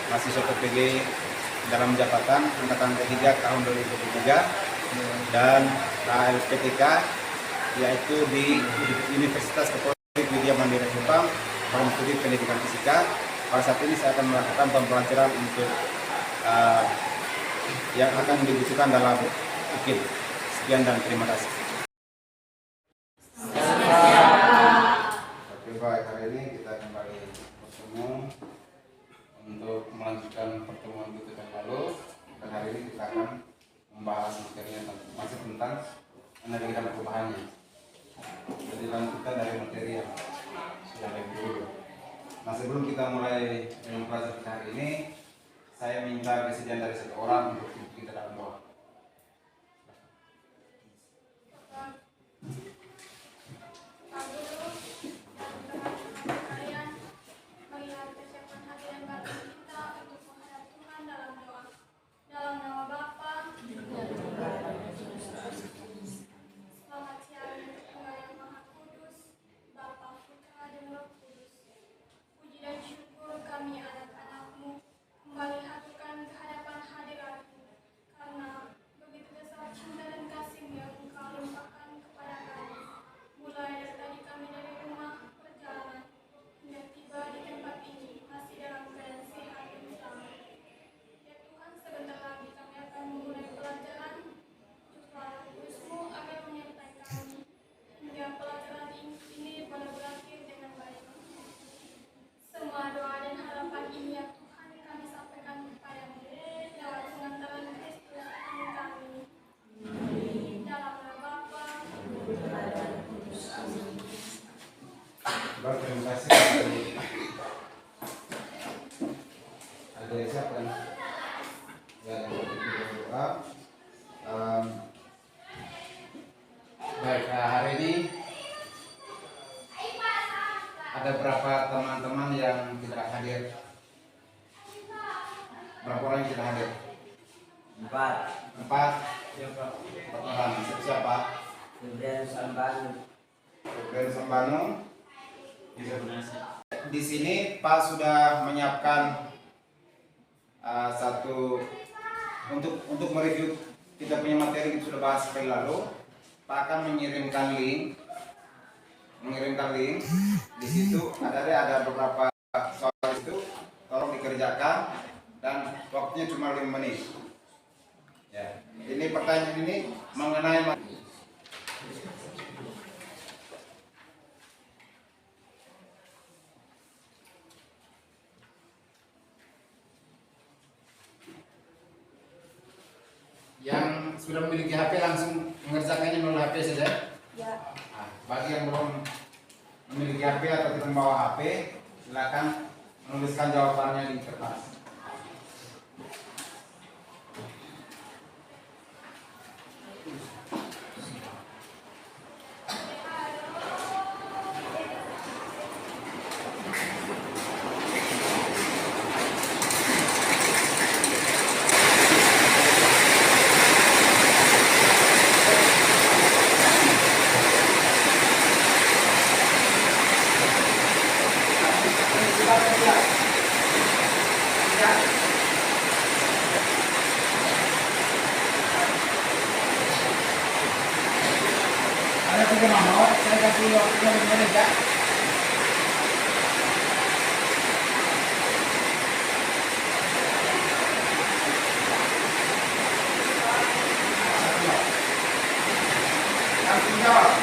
mahasiswa PPG dalam jabatan angkatan ketiga tahun 2023 dan LPTK yaitu di Universitas Katolik Widya Mandira Jepang pada studi pendidikan fisika. Pada saat ini saya akan melakukan pembelajaran untuk yang akan dibutuhkan dalam UKIN. Sekian dan terima kasih. Oke, baik, hari ini kita kembali bertemu untuk melanjutkan pertemuan kita yang lalu, dan hari ini kita akan membahas materi yang masih tentang energi dan perubahannya. Jadi lanjutan dari materi yang sudah lebih dulu. Nah, sebelum kita mulai mempelajari hari ini, saya minta kesediaan dari satu orang untuk kita dalam doa. Terima kasih. Ada yang siapkan? Ya, doa. Baik, hari ini ada berapa teman-teman yang tidak hadir? Berapa orang yang tidak hadir? Empat. Siapa? 4 orang. Siapa? Febrian Sambano. Di sini Pak sudah menyiapkan satu untuk mereview kita punya materi kita sudah bahas sekali lalu. Pak akan mengirimkan link. Di situ ada beberapa soal itu, tolong dikerjakan dan waktunya cuma 5 menit. Ya, ini pertanyaan ini mengenai yang sudah memiliki HP langsung mengerjakannya melalui HP saja. Ya. Nah, bagi yang belum memiliki HP atau tidak membawa HP, silakan menuliskan jawabannya di kertas. Ada 3 nomor, saya kasih waktunya 5 menit ya. Langsung jawab.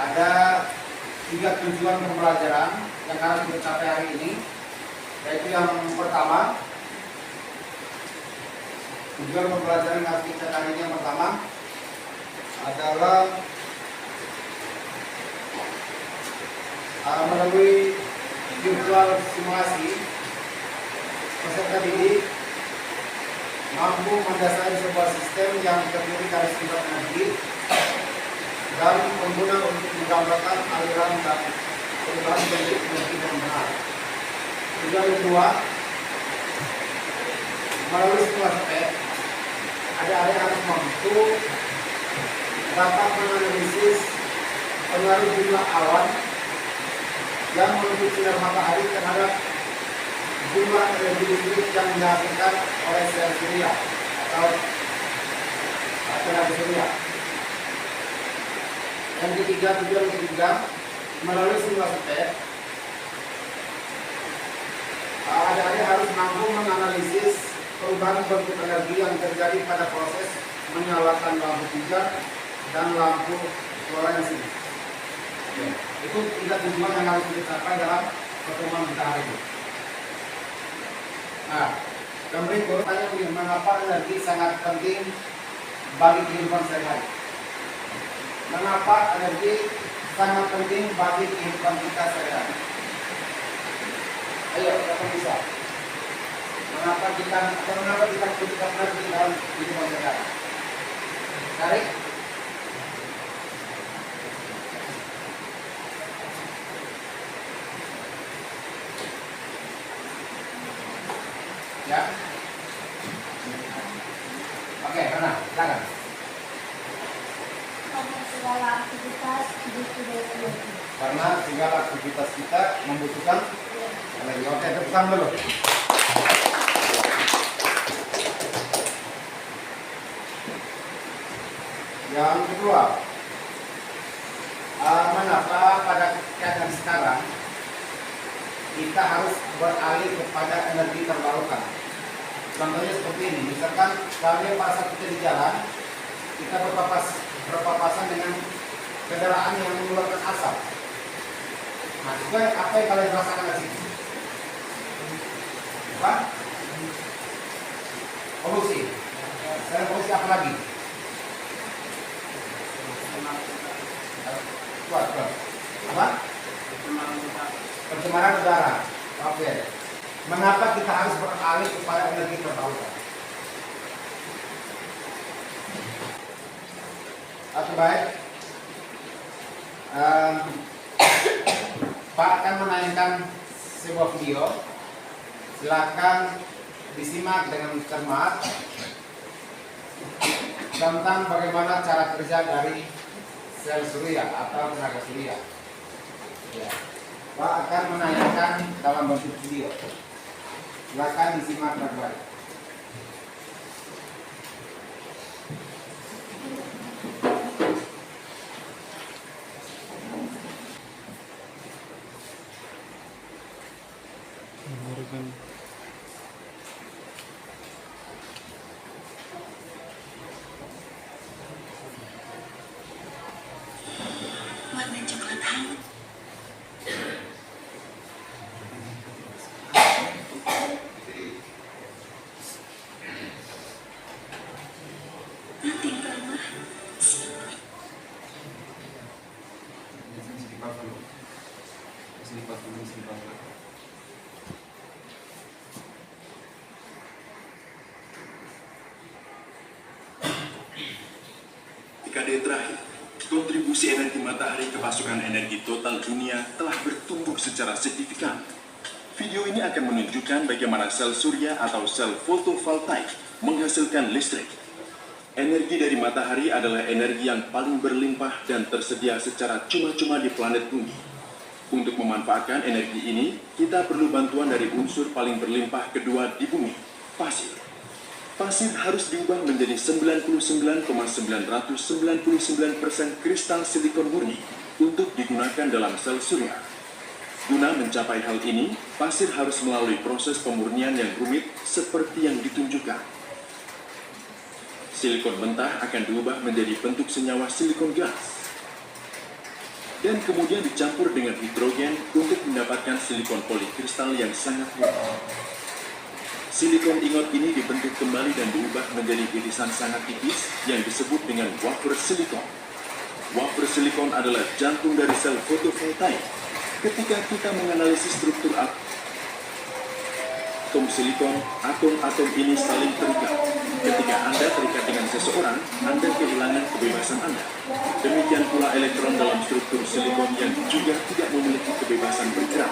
ada 3 tujuan pembelajaran yang harus kita capai hari ini, yaitu yang pertama, tujuan pembelajaran yang harus kita capai hari ini yang pertama adalah melalui virtual simulasi peserta didik mampu mendasari sebuah sistem yang terdiri dari sumber energi dan pengguna untuk menggambarkan aliran dan perubahan bentuk energi yang benar. Tujuan kedua, melalui simulasi PET, adik-adik harus mampu dapat menganalisis pengaruh jumlah awan yang menuju sinar matahari terhadap jumlah energi listrik yang dihasilkan oleh sel surya atau tenaga surya. Yang ketiga, tujuan ketiga, melalui simulasi PET, adik-adik harus mampu menganalisis perubahan bentuk energi yang terjadi pada proses menyalakan lampu pijar dan lampu fluorescen. Itu 3 tujuan yang harus kita capai dalam pertemuan kita hari ini. Nah, yang berikut tanya begini, mengapa energi sangat penting bagi kehidupan sehari-hari? Mengapa energi sangat penting bagi kehidupan kita sehari-hari? Ayo, siapa bisa? Mengapa kita butuhkan energi dalam kehidupan sehari-hari? Tarik. Ya. Oke, mana? Silakan. Karena segala aktivitas kita membutuhkan energi. Oke, tepukan dulu. Yang kedua, mengapa pada keadaan sekarang kita harus beralih kepada energi terbarukan? Contohnya seperti ini, misalkan kalian pada saat kita di jalan, kita berpapasan dengan kendaraan yang mengeluarkan asap. Nah, juga apa yang kalian rasakan di sini? Apa? Polusi. Selain polusi apa lagi? Kuat. Apa? Pencemaran udara. Oke. Mengapa kita harus beralih kepada energi terbarukan? Oke, baik. Pak akan menayangkan sebuah video. Silakan disimak dengan cermat tentang bagaimana cara kerja dari sel surya atau tenaga surya. Ya. Pak akan menayangkan dalam bentuk video. Silakan disimak baik-baik. Warna coklat hangat. Nanti ramah. Dekade terakhir, kontribusi energi matahari ke pasokan energi total dunia telah bertumbuh secara signifikan. Video ini akan menunjukkan bagaimana sel surya atau sel fotovoltaik menghasilkan listrik. Energi dari matahari adalah energi yang paling berlimpah dan tersedia secara cuma-cuma di planet bumi. Untuk memanfaatkan energi ini, kita perlu bantuan dari unsur paling berlimpah kedua di bumi, pasir. Pasir harus diubah menjadi 99,999% kristal silikon murni untuk digunakan dalam sel surya. Guna mencapai hal ini, pasir harus melalui proses pemurnian yang rumit seperti yang ditunjukkan. Silikon mentah akan diubah menjadi bentuk senyawa silikon gas. dan kemudian dicampur dengan hidrogen untuk mendapatkan silikon polikristal yang sangat murni. Silikon ingot ini dibentuk kembali dan diubah menjadi irisan sangat tipis yang disebut dengan wafer silikon. Wafer silikon adalah jantung dari sel fotovoltaik. Ketika kita menganalisis struktur atom silikon, atom-atom ini saling terikat. Ketika Anda terikat dengan seseorang, Anda kehilangan kebebasan Anda. Demikian pula elektron dalam struktur silikon yang juga tidak memiliki kebebasan bergerak.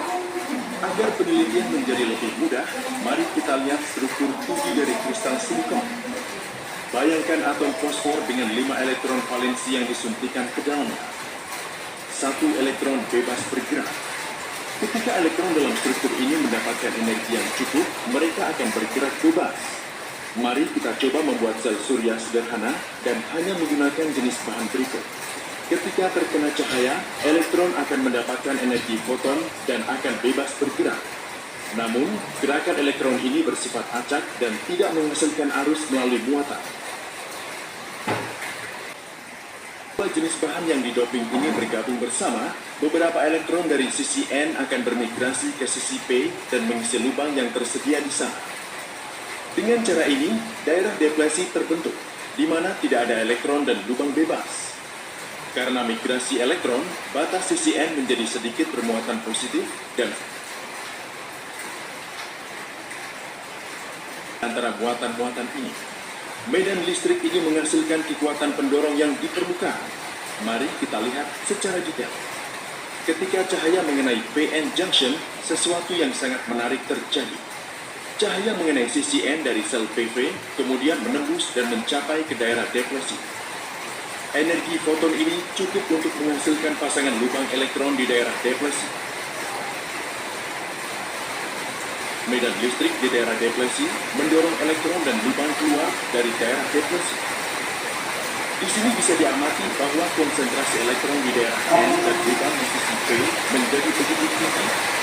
Agar penelitian menjadi lebih mudah, mari kita lihat struktur 7 dari kristal silikon. Bayangkan atom fosfor dengan 5 elektron valensi yang disuntikan ke dalamnya. 1 elektron bebas bergerak. Ketika elektron dalam struktur ini mendapatkan energi yang cukup, mereka akan bergerak bebas. Mari kita coba membuat sel surya sederhana dan hanya menggunakan jenis bahan berikut. Ketika terkena cahaya, elektron akan mendapatkan energi foton dan akan bebas bergerak. Namun, gerakan elektron ini bersifat acak dan tidak menghasilkan arus melalui muatan. Dua jenis bahan yang didoping ini bergabung bersama, beberapa elektron dari sisi N akan bermigrasi ke sisi P dan mengisi lubang yang tersedia di sana. Dengan cara ini, daerah deflesi terbentuk, di mana tidak ada elektron dan lubang bebas. Karena migrasi elektron, batas sisi N menjadi sedikit bermuatan positif dan antara muatan-muatan ini. Medan listrik ini menghasilkan kekuatan pendorong yang diperlukan. Mari kita lihat secara detail. Ketika cahaya mengenai PN junction, sesuatu yang sangat menarik terjadi. Cahaya mengenai sisi N dari sel PV, kemudian menembus dan mencapai ke daerah deflesi. Energi foton ini cukup untuk menghasilkan pasangan lubang elektron di daerah deflesi. Medan listrik di daerah deflesi mendorong elektron dan lubang keluar dari daerah deflesi. Di sini bisa diamati bahwa konsentrasi elektron di daerah N dan lubang di sisi P menjadi begitu tinggi.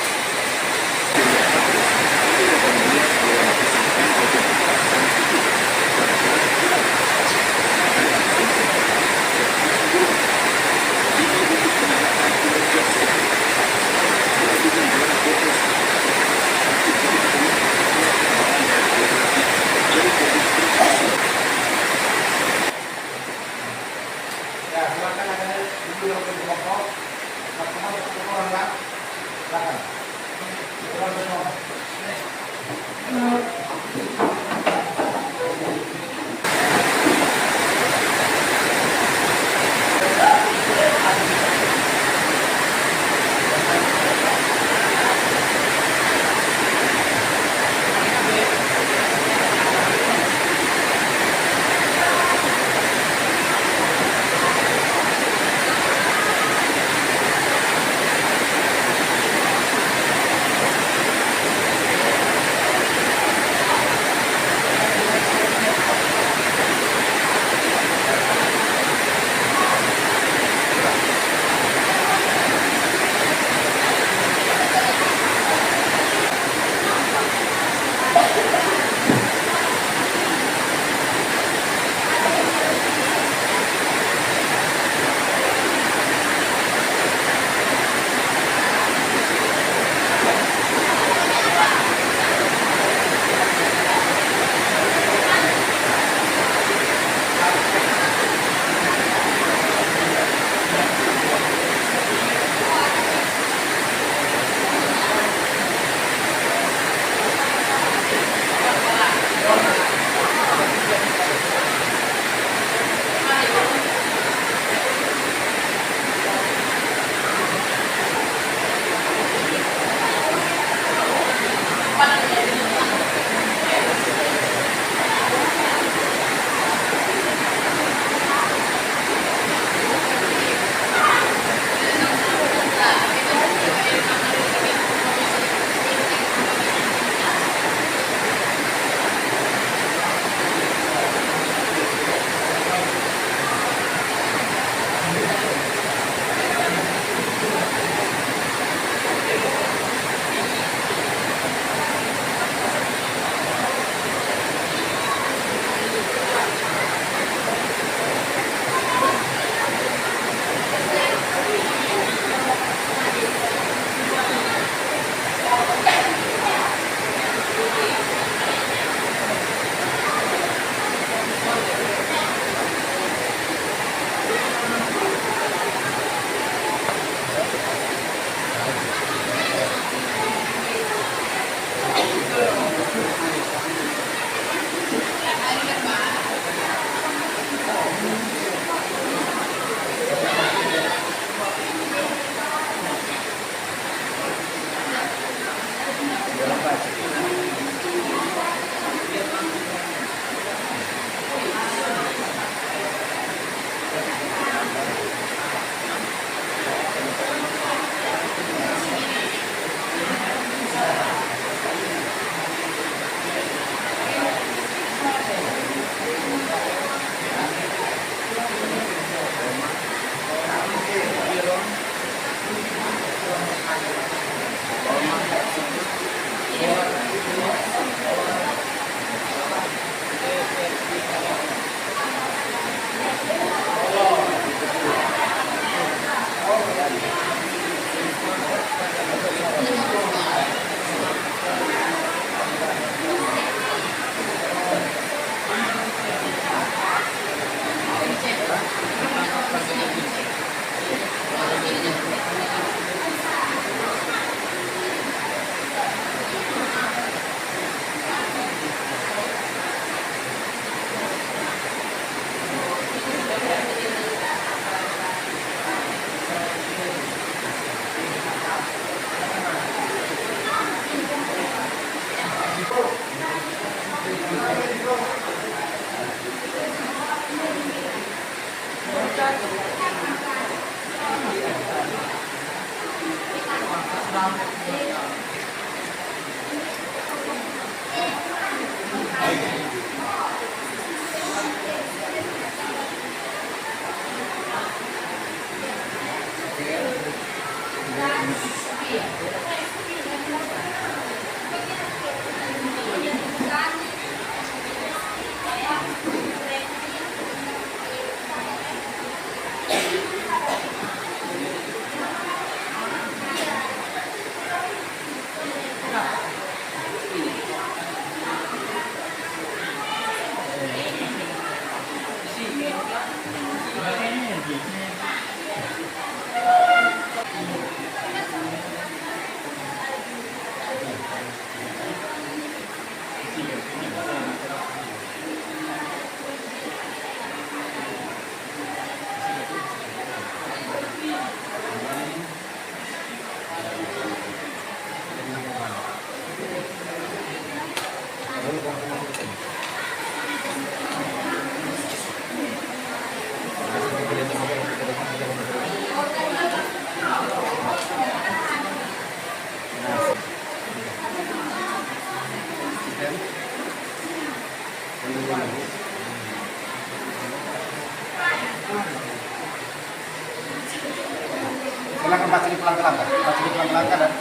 Silakan baca di pelan-pelan, baca di pelan-pelan dan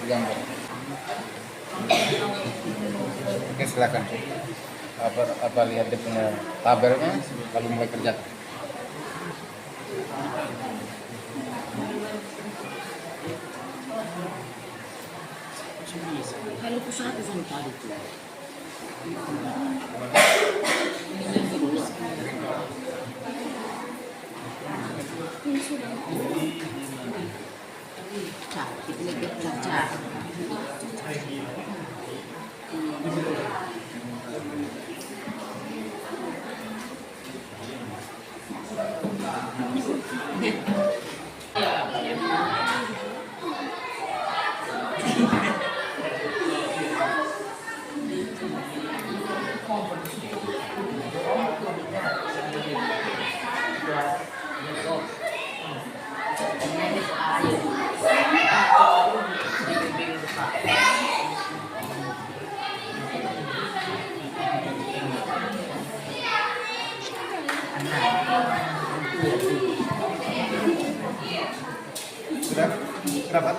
gambar. Oke, silakan. Apa lihat dia punya tabelnya lalu mulai kerja. Kalau usaha itu tadi tuh. Ini sudah. Cak, kita lagi belajar. Sudah? Berapa?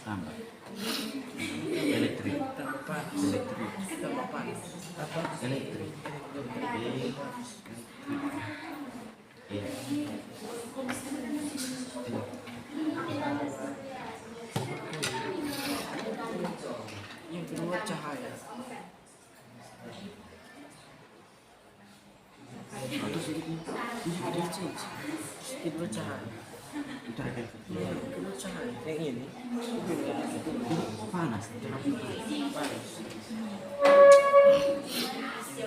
Tambah. Elektrik. Elektrik. Apa? Elektrik. Iya. Yang kedua cahaya. Atau sedikit change. Kedua cahaya. Kedua cahaya. Yang ini panas. Panas.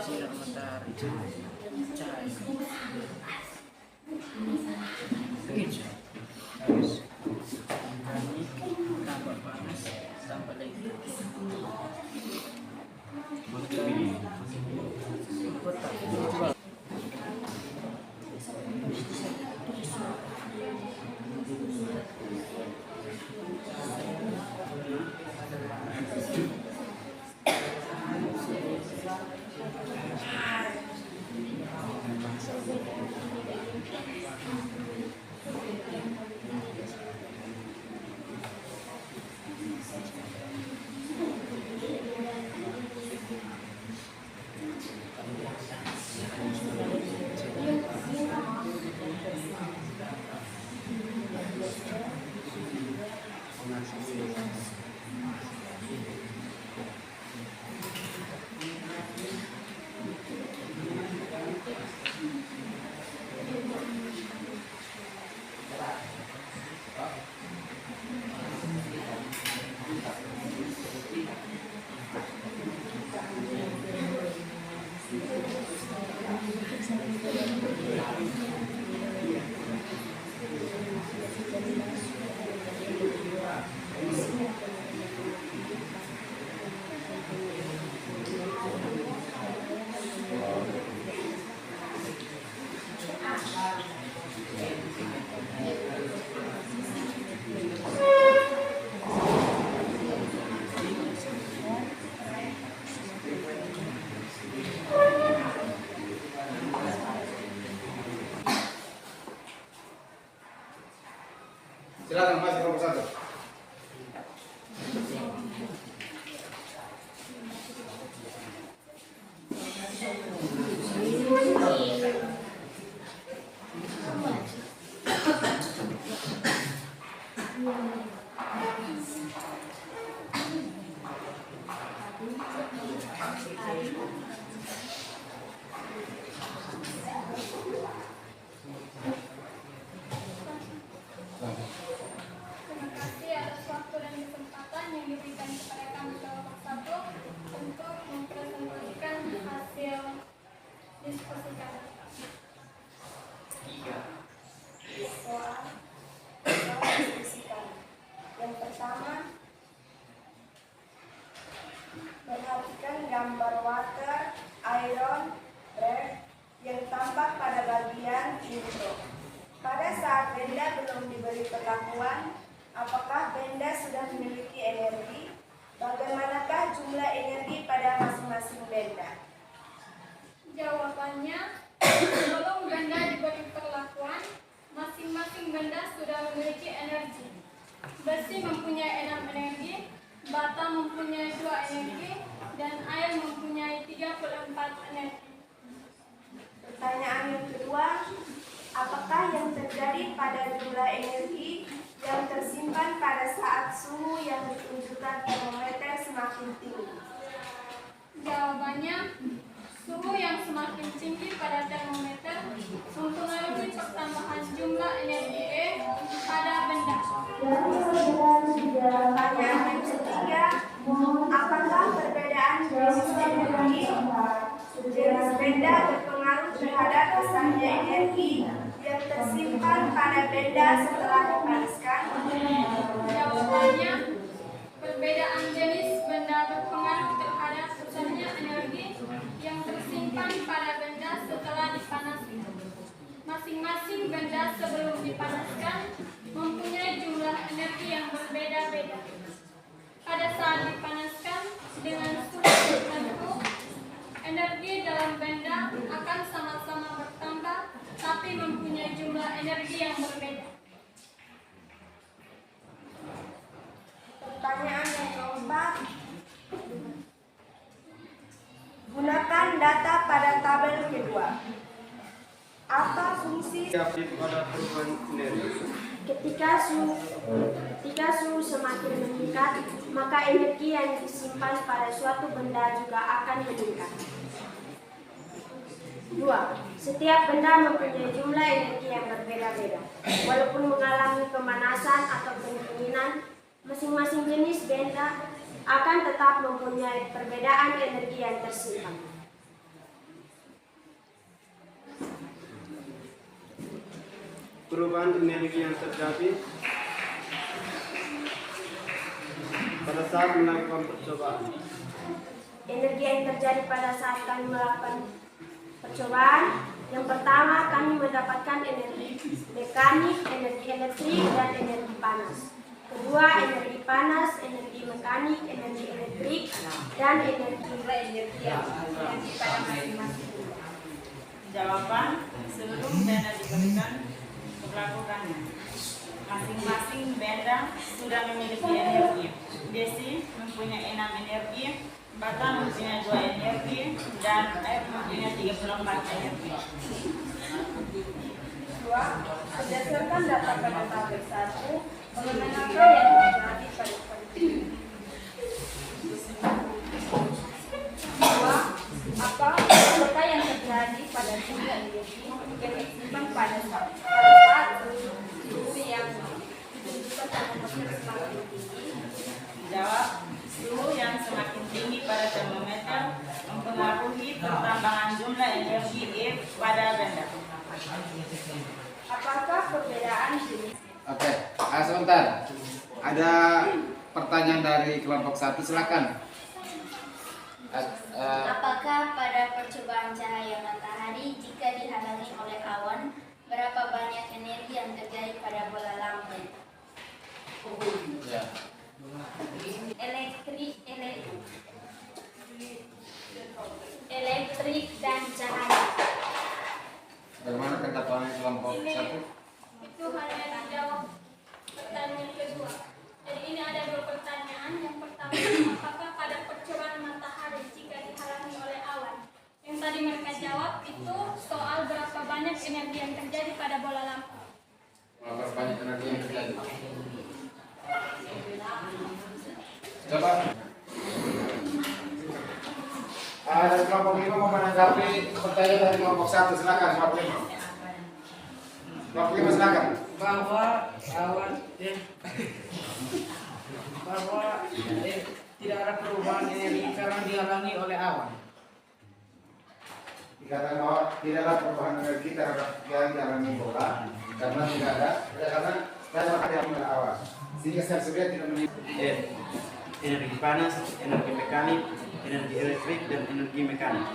Sinar matahari. Cahaya. Begini. Tambah panas, tambah lagi. Silakan Mas kelompok 1. Terima kasih atas waktu dan kesempatan yang diberikan kepada kami kelompok 1 untuk mempresentasikan hasil diskusi kami. Soal diskusi kami. Yang pertama, perhatikan gambar water, iron, red yang tampak pada bagian intro. Pada saat benda belum diberi perlakuan, apakah benda sudah memiliki energi? Bagaimanakah jumlah energi pada masing-masing benda? Jawabannya, sebelum benda diberi perlakuan, masing-masing benda sudah memiliki energi. Besi mempunyai 6 energi, bata mempunyai 2 energi, dan air mempunyai 34 energi. Pertanyaan yang kedua, apakah yang terjadi pada jumlah energi yang tersimpan pada saat suhu yang ditunjukkan termometer semakin tinggi? Jawabannya, suhu yang semakin tinggi pada termometer mempengaruhi pertambahan jumlah energi E pada benda. Pertanyaan yang ketiga, apakah perbedaan jenis energi jenis benda berpengaruh terhadap besarnya energi yang tersimpan pada benda setelah dipanaskan? Jawabannya, perbedaan jenis benda berpengaruh terhadap besarnya energi yang tersimpan pada benda setelah dipanaskan. Masing-masing benda sebelum dipanaskan mempunyai jumlah energi yang berbeda-beda. Pada saat dipanaskan dengan suhu tertentu, energi dalam benda akan sama-sama bertambah, tapi mempunyai jumlah energi yang berbeda. Pertanyaan yang keempat, gunakan data pada tabel kedua. Apa fungsi Pada perubahan energi. ketika suhu semakin meningkat, maka energi yang disimpan pada suatu benda juga akan meningkat. 2. Setiap benda mempunyai jumlah energi yang berbeda-beda. Walaupun mengalami pemanasan atau pendinginan, masing-masing jenis benda akan tetap mempunyai perbedaan energi yang tersimpan. Perubahan energi yang terjadi pada saat melakukan percobaan. Energi yang terjadi pada saat kami melakukan percobaan, yang pertama kami mendapatkan energi mekanik, energi elektrik, dan energi panas. Kedua, energi panas, energi mekanik, energi elektrik, dan energi pada masing-masing. Jawaban, sebelum benda diberikan perlakuannya, masing-masing benda sudah memiliki energi. Besi mempunyai 6 energi, bata mempunyai 2 energi, dan air mempunyai 34 energi. 2. Berdasarkan data pada tabel 1, bagaimanakah yang terjadi pada kondisi? 2. Apakah yang terjadi pada jumlah energi yang disimpan pada saat suhu yang ditunjukkan termometer semakin tinggi? Jawab, suhu yang semakin tinggi pada termometer mempengaruhi pertambahan jumlah energi E pada benda. Apakah perbedaan jenis? Oke, sebentar. Ada pertanyaan dari kelompok 1, silakan. Apakah pada percobaan cahaya matahari jika dihalangi oleh awan, berapa banyak energi yang terjadi pada bola lampu? Ya. Elektrik dan cahaya. Bagaimana pendapatnya kelompok 1? Itu hanya dijawab pertanyaan dan yang kedua. Jadi ini ada dua pertanyaan. Yang pertama, apakah kadar percobaan matahari jika dihalangi oleh awan? Yang tadi mereka jawab itu soal berapa banyak energi yang terjadi pada bola lampu. Berapa banyak energi yang terjadi? Coba. Dari kelompok 5 mau menanggapi pertanyaan dari kelompok 1, silakan kelompok 5. Kelompok 5 silakan. Bahwa tidak ada perubahan energi karena dihalangi oleh awan. Dikatakan bahwa tidak ada perubahan energi terhadap yang dialami bola karena tidak ada oleh awan. Sehingga sel surya tidak meninggal. Energi panas, energi mekanik, energi elektrik, dan energi mekanik.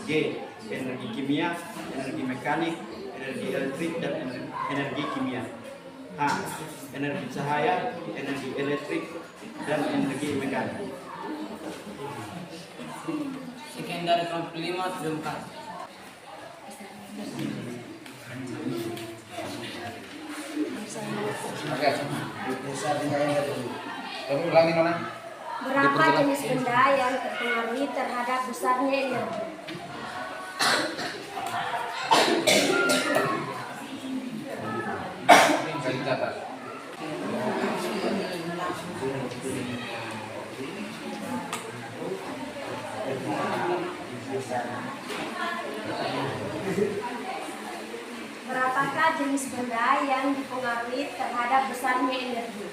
G. Energi kimia, energi mekanik, energi elektrik, dan energi kimia. H. Energi cahaya, energi elektrik, dan energi mekanik. Sekian dari kelompok 5, terima kasih. Oke. Coba ulangi Nona. Berapa jenis benda yang terpengaruhi terhadap besarnya energi? Saya catat. Berapakah jenis benda yang dipengaruhi terhadap besarnya energi?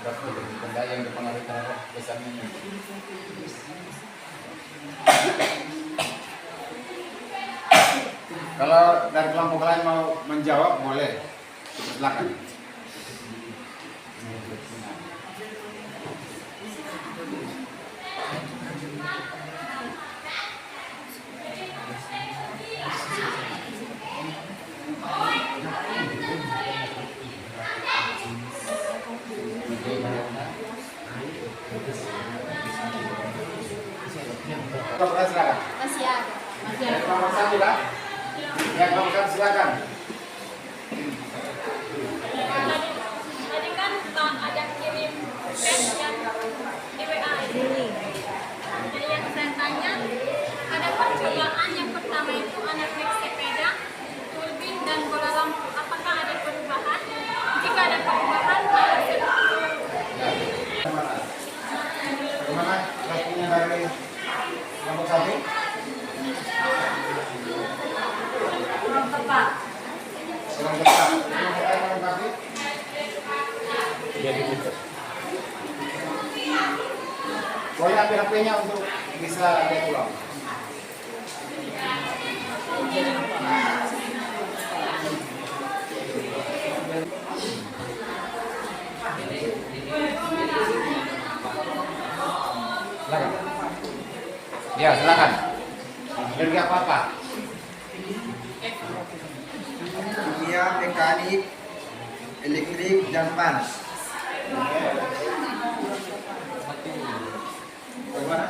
Berapa benda yang dipengaruhi terhadap besarnya energi? Kalau dari kelompok lain mau menjawab boleh, silakan. Kelompok lain silakan. Masih ada. Dari kelompok 1 kan? Ya, kelompok 1 silakan. Tadi kan Pak ada kirim chat yang di WA ini. Jadi yang saya tanya, ada percobaan yang pertama itu anak naik sepeda, turbin dan bola lampu. Apakah ada perubahan? Jika ada perubahan, maka Bagaimana responnya dari kelompok 1? Kurang tepat. Kurang tepat. Kelompok lain melengkapi? Boleh ambil HP-nya untuk bisa lihat ulang. Silakan. Ya, silakan. Energi apa-apa? Kimia, mekanik, elektrik, dan panas. Bagaimana?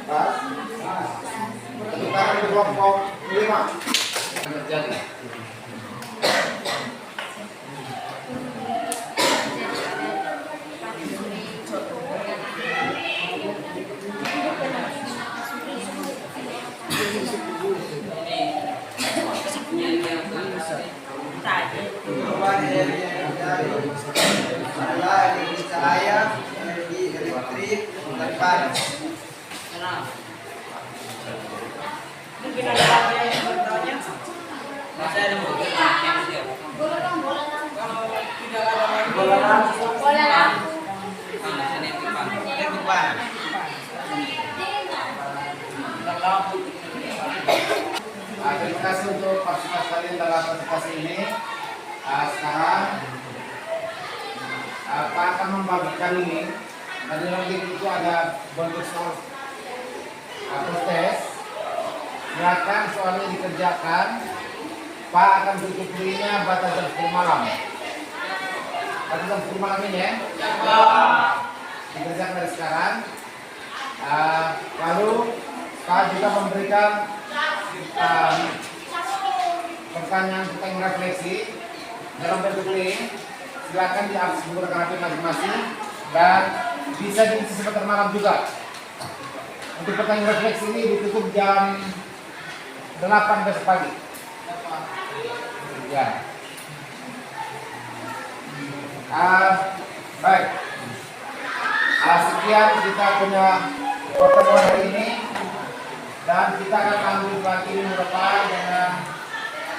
Pas? Tepuk tangan di kelompok 5. Terjadi. Perubahan energi yang terjadi adalah energi cahaya, energi elektrik, dan panas. Mungkin ada lagi yang bertanya? Masih ada mungkin yang siap. Bola lampu. Kalau tidak ada lagi, Bola lampu. Bola lampu. Energi panas. Terima kasih untuk partisipasi kalian dalam presentasi ini. Sekarang Pak akan membagikan ini. Dan dalam itu ada bentuk soal tes. Silakan soalnya dikerjakan. Pak akan tutup dirinya batas jam 10 malam. Batas jam 10 malam ini ya. Dikerjakan dari sekarang. Lalu Pak juga memberikan pertanyaan refleksi dalam bentuk link. silakan diakses menggunakan HP masing-masing dan bisa diisi sebentar malam juga. Untuk pertanyaan refleksi ini ditutup jam 8 besok pagi. Ya. Baik. Sekian kita punya pertemuan hari ini dan kita akan lanjut lagi minggu depan dengan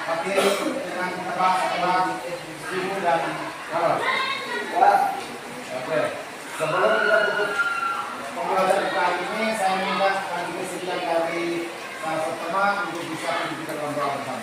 materi dengan kita bahas setelah subuh dan malam. Oke. Sebelum kita tutup pembelajaran kali ini, saya minta kami kesediaan dari teman untuk bisa pendidikan bersama.